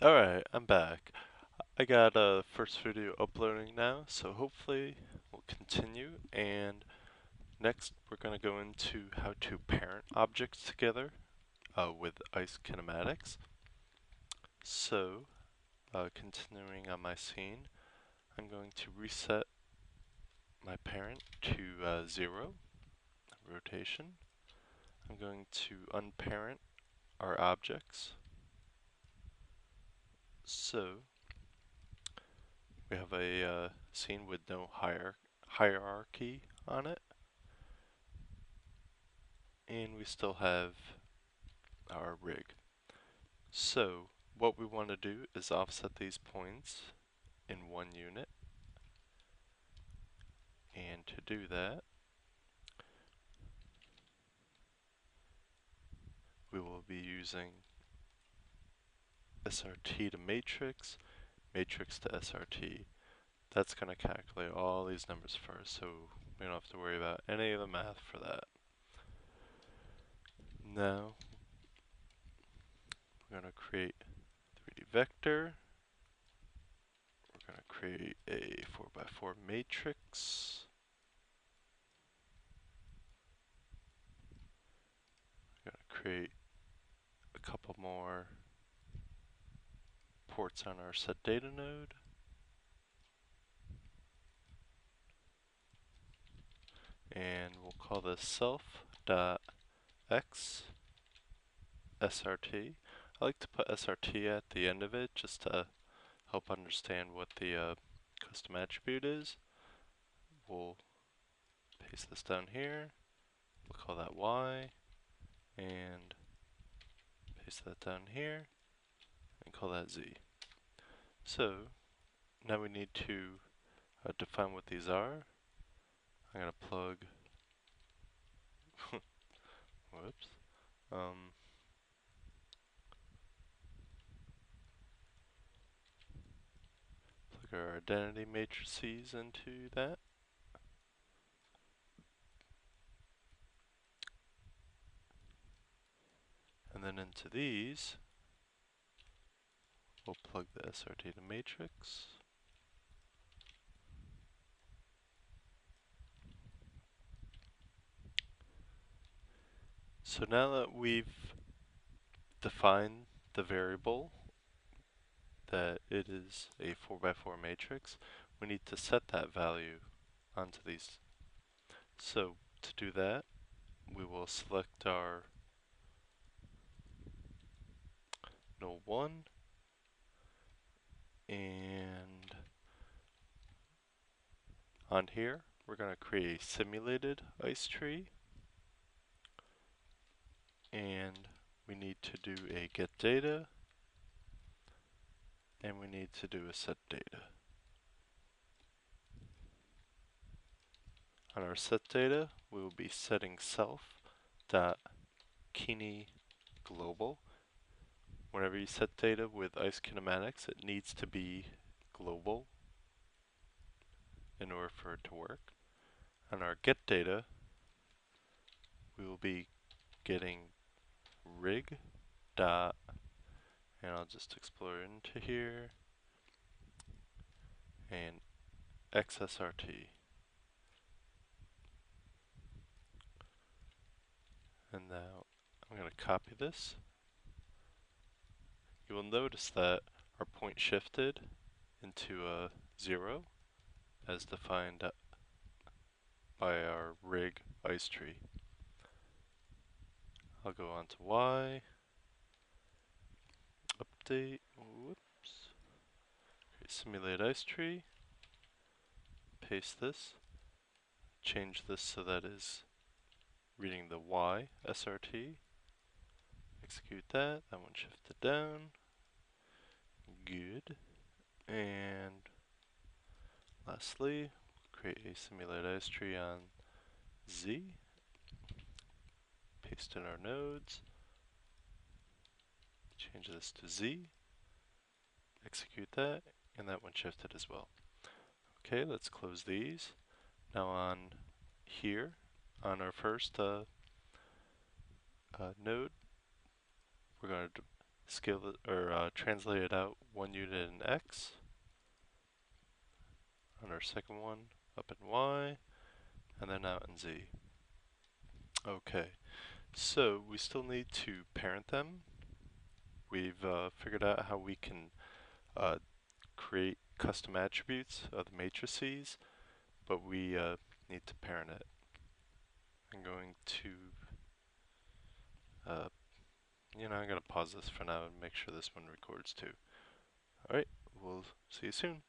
Alright, I'm back. I got a first video uploading now, so hopefully we'll continue. And next we're going to go into how to parent objects together with ICE Kinematics. So, continuing on my scene, I'm going to reset my parent to 0 rotation. I'm going to unparent our objects. So, we have a scene with no hierarchy on it, and we still have our rig. So what we want to do is offset these points in 1 unit, and to do that we will be using SRT to matrix, matrix to SRT. That's going to calculate all these numbers first, so we don't have to worry about any of the math for that. Now we're going to create 3D vector. We're going to create a 4x4 matrix. We're going to create a couple more ports on our set data node. And we'll call this self.x SRT. I like to put SRT at the end of it just to help understand what the custom attribute is. We'll paste this down here. We'll call that Y, and paste that down here, and call that Z. So now we need to define what these are. I'm going to plug, whoops, plug our identity matrices into that. And then into these, we'll plug the SRT to matrix. So now that we've defined the variable that it is a 4x4 matrix, we need to set that value onto these. So to do that, we will select our null 1, and on here we're going to create a simulated ICE tree, and we need to do a get data, and we need to do a set data. On our set data, we will be setting self.kineGlobal. Whenever you set data with ICE Kinematics, it needs to be global in order for it to work. On our get data, we will be getting rig dot, and I'll just explore into here, and XSRT. And now I'm going to copy this. You will notice that our point shifted into a 0 as defined by our rig ICE tree. I'll go on to Y, update, whoops, create simulate ICE tree, paste this, change this so that is reading the Y SRT, execute that one shifted down, good, and lastly, create a simulate ICE tree on Z, paste in our nodes, change this to Z, execute that, and that one shifted as well. Okay, let's close these. Now on here, on our first node, we're going to scale it or translate it out 1 unit in X. On our second one, up in Y, and then out in Z. Okay, so we still need to parent them. We've figured out how we can uh, create custom attributes of the matrices, but we need to parent it. I'm going to, I'm going to pause this for now and make sure this one records too. Alright, we'll see you soon.